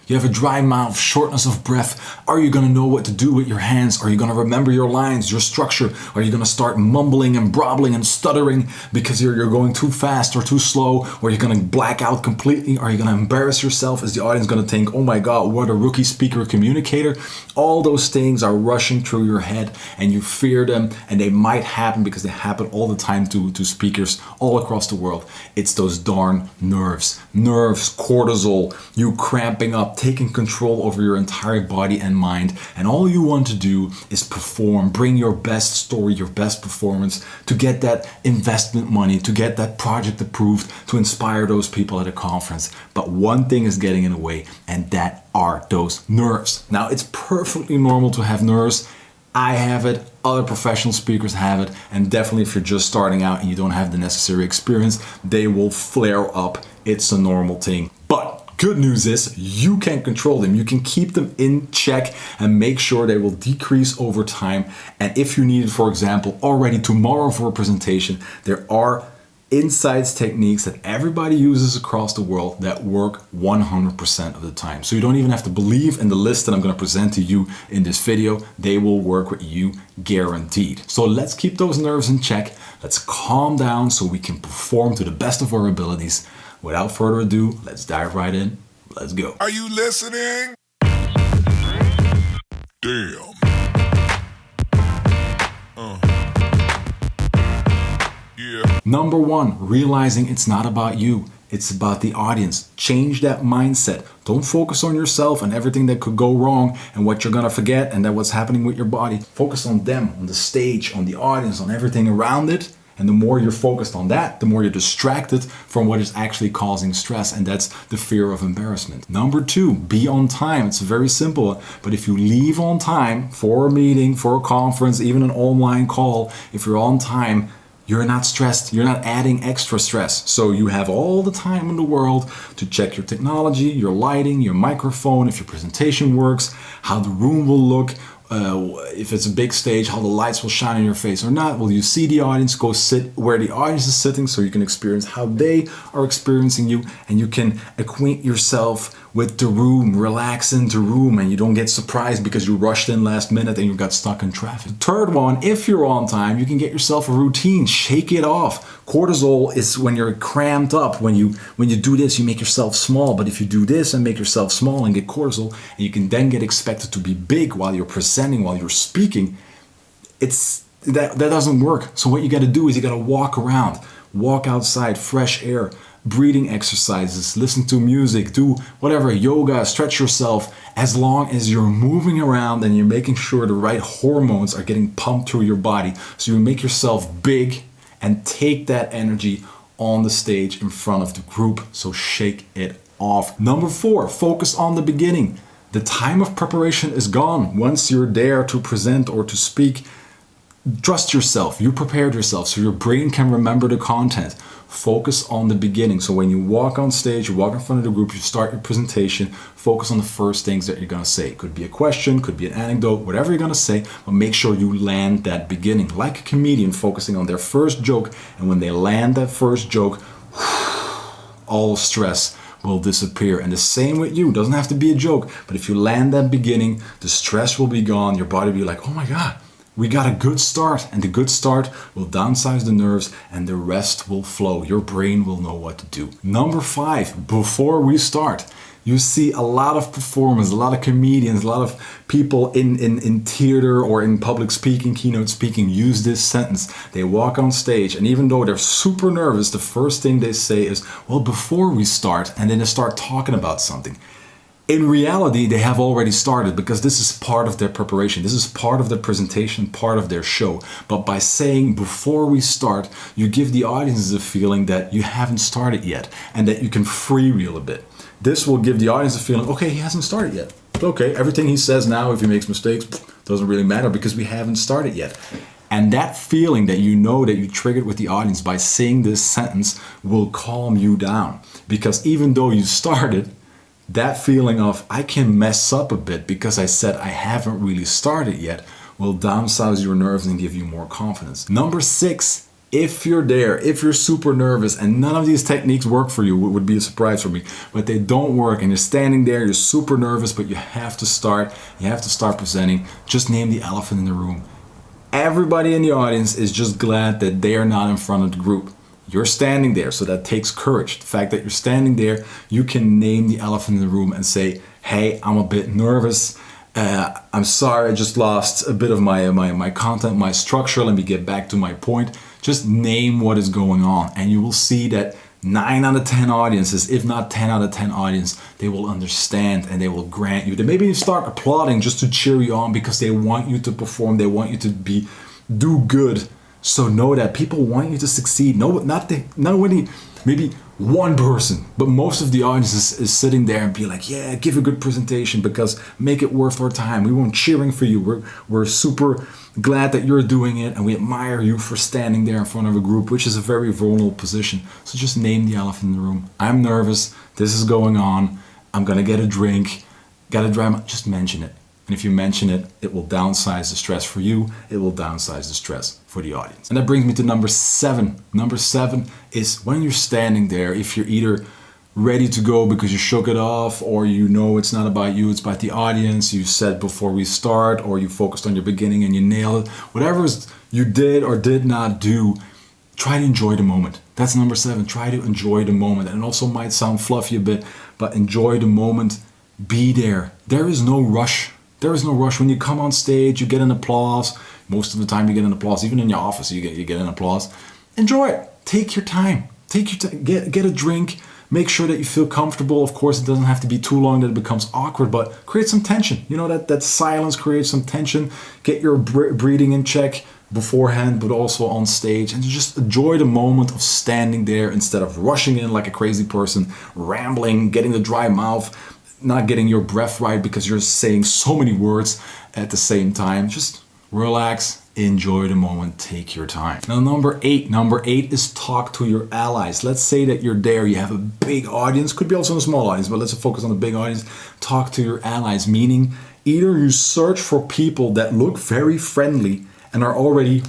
You have a dry mouth, shortness of breath. Are you going to know what to do with your hands? Are you going to remember your lines, your structure? Are you going to start mumbling and brobbling and stuttering because you're going too fast or too slow? Or are you going to black out completely? Are you going to embarrass yourself? Is the audience going to think, oh my God, what a rookie speaker communicator? All those things are rushing through your head and you fear them, and they might happen because they happen all the time to speakers all across the world. It's those darn nerves, cortisol, you cramping up, taking control over your entire body and mind. And all you want to do is perform, bring your best story, your best performance to get that investment money, to get that project approved, to inspire those people at a conference. But one thing is getting in the way, and that are those nerves. Now, it's perfectly normal to have nerves. I have it, other professional speakers have it, and definitely if you're just starting out and you don't have the necessary experience, they will flare up. It's a normal thing. But good news is you can control them. You can keep them in check and make sure they will decrease over time. And if you need it, for example, already tomorrow for a presentation, there are insights, techniques that everybody uses across the world that work 100% of the time. So you don't even have to believe in the list that I'm going to present to you in this video. They will work with you guaranteed. So let's keep those nerves in check. Let's calm down so we can perform to the best of our abilities. Without further ado, let's dive right in. Let's go. Are you listening? Damn. Yeah. Number one, realizing it's not about you. It's about the audience. Change that mindset. Don't focus on yourself and everything that could go wrong and what you're gonna forget and then what's happening with your body. Focus on them, on the stage, on the audience, on everything around it. And the more you're focused on that, the more you're distracted from what is actually causing stress, and that's the fear of embarrassment. Number two, be on time. It's very simple, but if you leave on time for a meeting, for a conference, even an online call, if you're on time, you're not stressed. You're not adding extra stress. So you have all the time in the world to check your technology, your lighting, your microphone, if your presentation works, how the room will look, if it's a big stage, how the lights will shine in your face or not. Will you see the audience? Go sit where the audience is sitting so you can experience how they are experiencing you, and you can acquaint yourself with the room, relax in the room, and you don't get surprised because you rushed in last minute and you got stuck in traffic. Third one, if you're on time, you can get yourself a routine. Shake it off. Cortisol is when you're cramped up. When you do this, you make yourself small. But if you do this and make yourself small and get cortisol, and you can then get expected to be big while you're presenting, while you're speaking, that doesn't work. So what you got to do is you got to walk around, walk outside, fresh air, breathing exercises, listen to music, do whatever, yoga, stretch yourself, as long as you're moving around and you're making sure the right hormones are getting pumped through your body. So you make yourself big and take that energy on the stage in front of the group. So shake it off. Number four, focus on the beginning. The time of preparation is gone. Once you're there to present or to speak, trust yourself. You prepared yourself so your brain can remember the content. Focus on the beginning. So when you walk on stage, you walk in front of the group, you start your presentation, focus on the first things that you're going to say. It could be a question, could be an anecdote, whatever you're going to say, but make sure you land that beginning. Like a comedian focusing on their first joke, and when they land that first joke, all stress will disappear. And the same with you. It doesn't have to be a joke, but if you land that beginning, the stress will be gone. Your body will be like, oh my God, we got a good start, and the good start will downsize the nerves and the rest will flow. Your brain will know what to do. Number five, before we start, you see a lot of performers, a lot of comedians, a lot of people in theater or in public speaking, keynote speaking, use this sentence. They walk on stage, and even though they're super nervous, the first thing they say is, well, before we start, and then they start talking about something. In reality, they have already started because this is part of their preparation. This is part of their presentation, part of their show. But by saying before we start, you give the audience a feeling that you haven't started yet and that you can freewheel a bit. This will give the audience a feeling, okay, he hasn't started yet. Okay, everything he says now, if he makes mistakes, doesn't really matter because we haven't started yet. And that feeling that you know that you triggered with the audience by saying this sentence will calm you down. Because even though you started, that feeling of I can mess up a bit because I said I haven't really started yet will downsize your nerves and give you more confidence. Number six, If you're there, if you're super nervous and none of these techniques work for you, it would be a surprise for me, but they don't work and you're standing there, you're super nervous, but you have to start presenting, just name the elephant in the room. Everybody in the audience is just glad that they are not in front of the group. You're standing there, so that takes courage. The fact that you're standing there, you can name the elephant in the room and say, hey, I'm a bit nervous. I'm sorry, I just lost a bit of my content, my structure. Let me get back to my point. Just name what is going on, and you will see that 9 out of 10 audiences, if not 10 out of 10 audience, they will understand and they will grant you. They maybe start applauding just to cheer you on because they want you to perform. They want you to do good. So know that people want you to succeed. No, not only maybe one person, but most of the audience is sitting there and be like, yeah, give a good presentation because make it worth our time. We weren't cheering for you. We're super glad that you're doing it, and we admire you for standing there in front of a group, which is a very vulnerable position. So just name the elephant in the room. I'm nervous. This is going on. I'm gonna get a drink. Gotta dry. Just mention it. And if you mention it, it will downsize the stress for you. It will downsize the stress for the audience. And that brings me to number 7. Number 7 is when you're standing there, if you're either ready to go because you shook it off, or you know it's not about you, it's about the audience, you said before we start, or you focused on your beginning and you nailed it. Whatever you did or did not do, try to enjoy the moment. That's number 7. Try to enjoy the moment. And it also might sound fluffy a bit, but enjoy the moment. Be there. There is no rush. There is no rush. When you come on stage, you get an applause. Most of the time you get an applause. Even in your office, you get an applause. Enjoy it. Take your time. Take your time. Get a drink. Make sure that you feel comfortable. Of course, it doesn't have to be too long that it becomes awkward, but create some tension. You know, that silence creates some tension. Get your breathing in check beforehand, but also on stage, and just enjoy the moment of standing there instead of rushing in like a crazy person, rambling, getting the dry mouth, not getting your breath right because you're saying so many words at the same time. Just relax, enjoy the moment, take your time. Now number 8 is talk to your allies. Let's say that you're there, you have a big audience, could be also a small audience, but let's focus on the big audience. Talk to your allies, meaning either you search for people that look very friendly and are already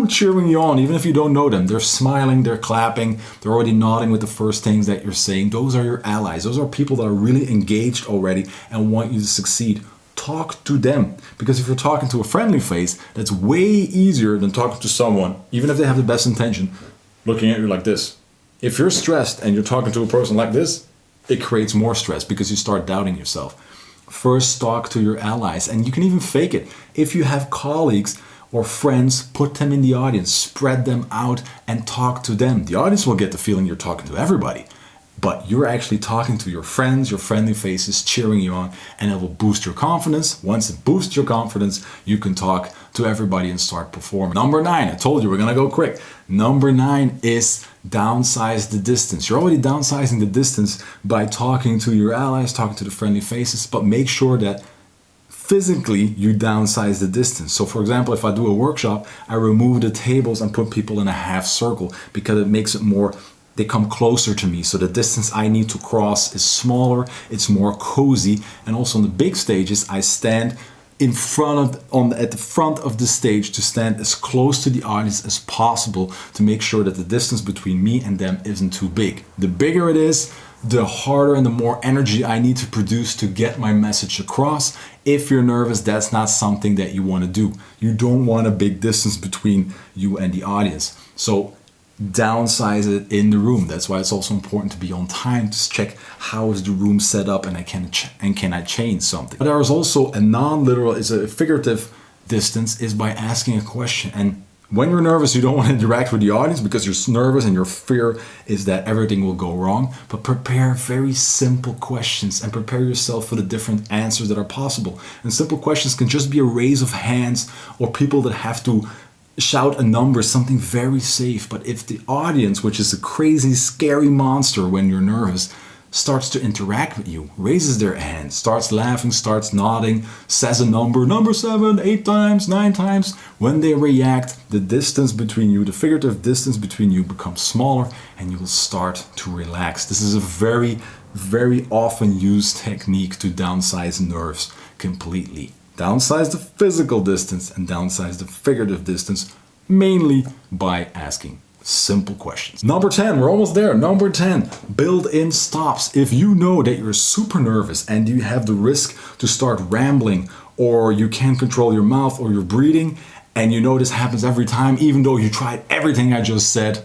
cheering you on, even if you don't know them. They're smiling, they're clapping, they're already nodding with the first things that you're saying. Those are your allies. Those are people that are really engaged already and want you to succeed. Talk to them, because if you're talking to a friendly face, that's way easier than talking to someone, even if they have the best intention, looking at you like this. If you're stressed and you're talking to a person like this, it creates more stress because you start doubting yourself. First, talk to your allies, and you can even fake it. If you have colleagues or friends, put them in the audience, spread them out and talk to them. The audience will get the feeling you're talking to everybody, but you're actually talking to your friends, your friendly faces, cheering you on, and it will boost your confidence. Once it boosts your confidence, you can talk to everybody and start performing. Number 9, I told you we're gonna go quick. Number 9 is downsize the distance. You're already downsizing the distance by talking to your allies, talking to the friendly faces, but make sure that physically you downsize the distance. So for example, if I do a workshop, I remove the tables and put people in a half circle because it makes it more, they come closer to me. So the distance I need to cross is smaller, it's more cozy. And also on the big stages, I stand in front of, at the front of the stage to stand as close to the audience as possible to make sure that the distance between me and them isn't too big. The bigger it is, the harder and the more energy I need to produce to get my message across. If you're nervous, that's not something that you want to do. You don't want a big distance between you and the audience. So downsize it in the room. That's why it's also important to be on time to check how is the room set up and can I change something. But there is also a non-literal, is a figurative distance, is by asking a question. And when you're nervous, you don't want to interact with the audience because you're nervous and your fear is that everything will go wrong. But prepare very simple questions and prepare yourself for the different answers that are possible. And simple questions can just be a raise of hands or people that have to shout a number, something very safe. But if the audience, which is a crazy, scary monster when you're nervous, starts to interact with you, raises their hand, starts laughing, starts nodding, says a number 7, 8 times, 9 times. When they react, the distance between you, the figurative distance between you becomes smaller and you will start to relax. This is a very, very often used technique to downsize nerves completely. Downsize the physical distance and downsize the figurative distance, mainly by asking Simple questions. Number 10, we're almost there. Number 10, build in stops. If you know that you're super nervous and you have the risk to start rambling, or you can't control your mouth or your breathing, and you know this happens every time, even though you tried everything I just said,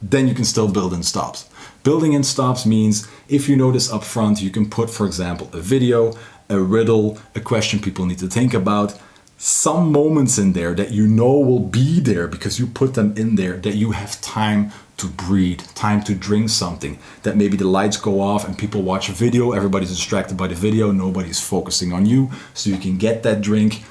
then you can still build in stops. Building in stops means if you know this up front, you can put, for example, a video, a riddle, a question people need to think about, some moments in there that you know will be there because you put them in there, that you have time to breathe, time to drink something, that maybe the lights go off and people watch a video, everybody's distracted by the video, nobody's focusing on you, so you can get that drink,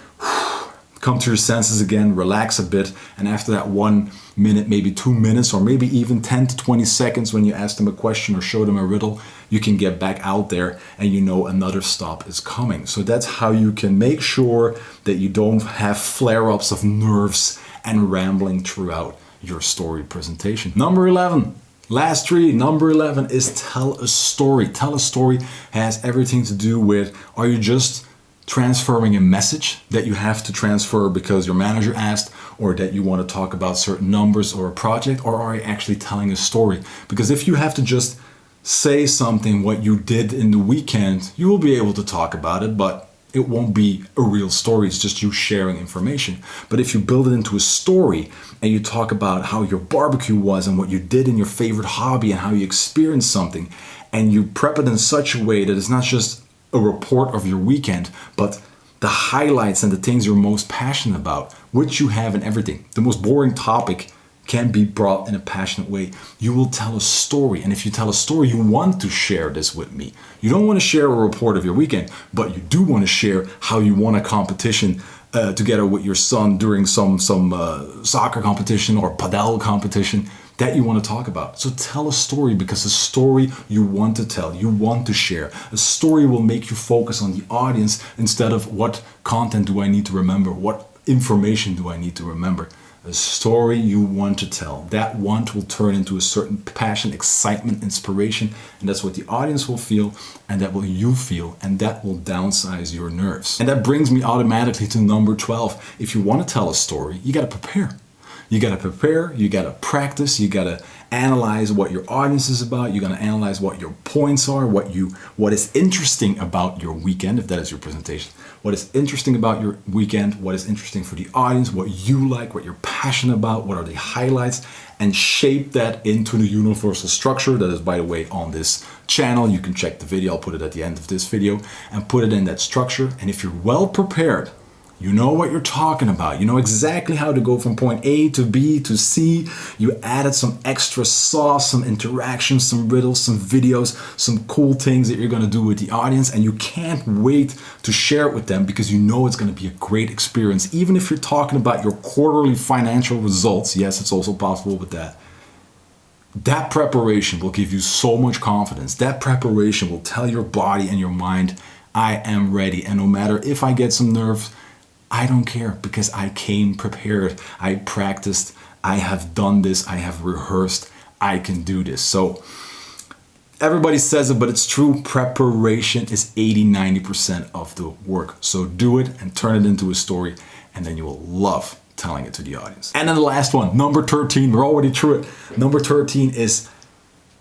come to your senses again, relax a bit, and after that 1 minute, maybe 2 minutes, or maybe even 10 to 20 seconds when you ask them a question or show them a riddle, you can get back out there and you know another stop is coming. So that's how you can make sure that you don't have flare-ups of nerves and rambling throughout your story presentation. Number 11, last three. Number 11 is tell a story. Tell a story has everything to do with, are you just transferring a message that you have to transfer because your manager asked, or that you want to talk about certain numbers or a project, or are you actually telling a story? Because if you have to just say something what you did in the weekend, you will be able to talk about it, but it won't be a real story. It's just you sharing information. But if you build it into a story and you talk about how your barbecue was and what you did in your favorite hobby and how you experienced something, and you prep it in such a way that it's not just a report of your weekend, but the highlights and the things you're most passionate about, which you have in everything. The most boring topic can be brought in a passionate way. You will tell a story, and if you tell a story, you want to share this with me. You don't want to share a report of your weekend, but you do want to share how you won a competition together with your son during some soccer competition or padel competition that you want to talk about. So tell a story, because a story you want to tell, you want to share. A story will make you focus on the audience instead of what content do I need to remember, what information do I need to remember. A story you want to tell, that want will turn into a certain passion, excitement, inspiration, and that's what the audience will feel, and that will you feel, and that will downsize your nerves. And that brings me automatically to number 12. If you want to tell a story, you got to prepare. You got to prepare, you got to practice, you got to analyze what your audience is about, you got to analyze what your points are, what is interesting about your weekend, if that is your presentation. What is interesting about your weekend, what is interesting for the audience, what you like, what you're passionate about, what are the highlights, and shape that into the universal structure that is, by the way, on this channel. You can check the video, I'll put it at the end of this video, and put it in that structure. And if you're well prepared, you know what you're talking about. You know exactly how to go from point A to B to C. You added some extra sauce, some interactions, some riddles, some videos, some cool things that you're going to do with the audience, and you can't wait to share it with them because you know it's going to be a great experience. Even if you're talking about your quarterly financial results, yes, it's also possible with that. That preparation will give you so much confidence. That preparation will tell your body and your mind, I am ready. And no matter if I get some nerves, I don't care, because I came prepared. I practiced. I have done this. I have rehearsed. I can do this. So everybody says it, but it's true. Preparation is 80-90% of the work. So do it and turn it into a story, and then you will love telling it to the audience. And then the last one, number 13. We're already through it. Number 13 is,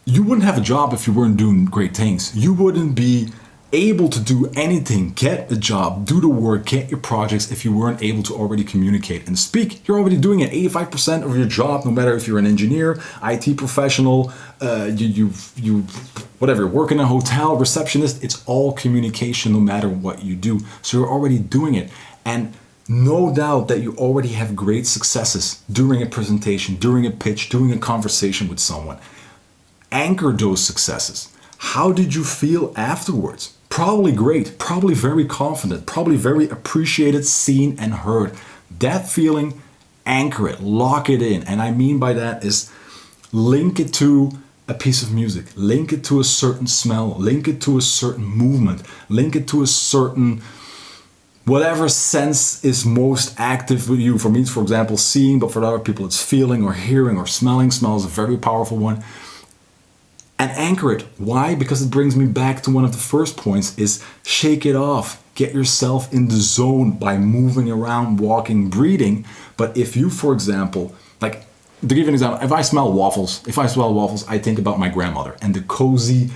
you wouldn't have a job if you weren't doing great things. You wouldn't be able to do anything, get a job, do the work, get your projects if you weren't able to already communicate and speak. You're already doing it. 85% of your job, no matter if you're an engineer, IT professional, you whatever, work in a hotel, receptionist, it's all communication no matter what you do. So you're already doing it. And no doubt that you already have great successes during a presentation, during a pitch, during a conversation with someone. Anchor those successes. How did you feel afterwards? Probably great, probably very confident, probably very appreciated, seen, and heard. That feeling, anchor it, lock it in. And I mean by that is link it to a piece of music, link it to a certain smell, link it to a certain movement, link it to a certain whatever sense is most active with you. For me, it's, for example, seeing, but for other people, it's feeling or hearing or smelling. Smell is a very powerful one. And anchor it. Why? Because it brings me back to one of the first points, is shake it off. Get yourself in the zone by moving around, walking, breathing. But if you, for example, like To give you an example, if I smell waffles, I think about my grandmother and the cozy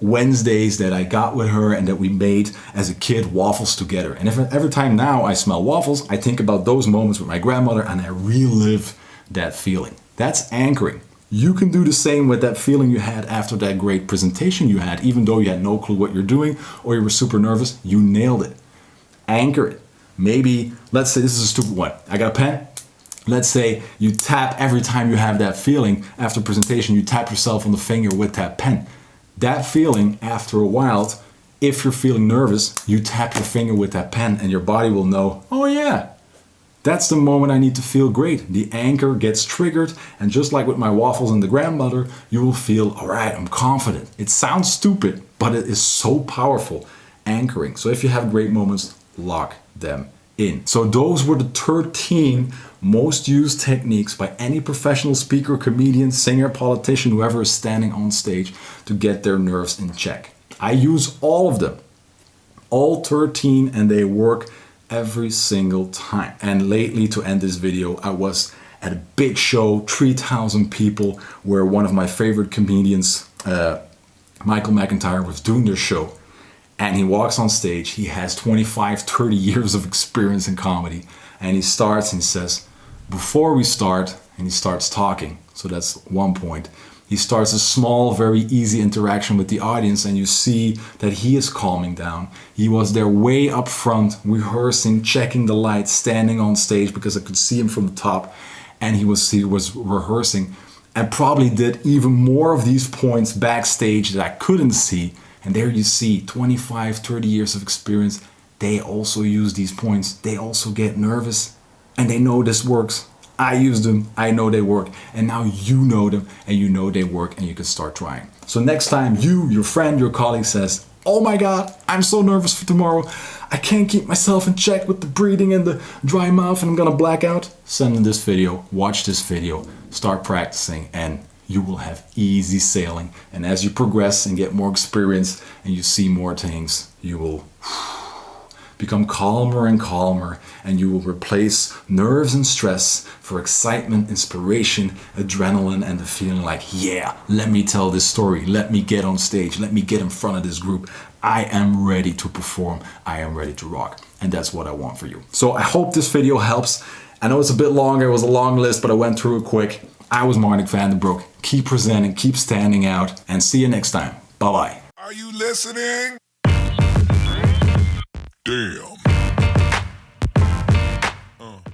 Wednesdays that I got with her and that we made as a kid waffles together. And every time now I smell waffles, I think about those moments with my grandmother and I relive that feeling. That's anchoring. You can do the same with that feeling you had after that great presentation you had, even though you had no clue what you're doing or you were super nervous, you nailed it. Anchor it. Maybe, let's say this is a stupid one. I got a pen. Let's say you tap every time you have that feeling after presentation, you tap yourself on the finger with that pen. That feeling, after a while, if you're feeling nervous, you tap your finger with that pen and your body will know, oh yeah, that's the moment I need to feel great. The anchor gets triggered, and just like with my waffles and the grandmother, you will feel, all right, I'm confident. It sounds stupid, but it is so powerful, anchoring. So if you have great moments, lock them in. So those were the 13 most used techniques by any professional speaker, comedian, singer, politician, whoever is standing on stage to get their nerves in check. I use all of them, all 13, and they work every single time. And lately, to end this video, I was at a big show, 3,000 people, where one of my favorite comedians, Michael McIntyre, was doing their show. And he walks on stage, he has 25, 30 years of experience in comedy. And he starts and he says, before we start, and he starts talking. So that's one point. He starts a small, very easy interaction with the audience, and you see that he is calming down. He was there way up front, rehearsing, checking the lights, standing on stage because I could see him from the top, and he was rehearsing, and probably did even more of these points backstage that I couldn't see. And there you see 25, 30 years of experience. They also use these points. They also get nervous, and they know this works. I use them, I know they work, and now you know them and you know they work, and you can start trying. So next time you, your friend, your colleague says, oh my God, I'm so nervous for tomorrow. I can't keep myself in check with the breathing and the dry mouth and I'm gonna black out. Send them this video, watch this video, start practicing, and you will have easy sailing. And as you progress and get more experience and you see more things, you will become calmer and calmer, and you will replace nerves and stress for excitement, inspiration, adrenaline, and the feeling like, yeah, let me tell this story, let me get on stage, let me get in front of this group. I am ready to perform, I am ready to rock. And that's what I want for you. So I hope this video helps. I know it's a bit longer, it was a long list, but I went through it quick. I was Marnik van den Broek. Keep presenting, keep standing out, and see you next time. Bye-bye. Are you listening? Damn.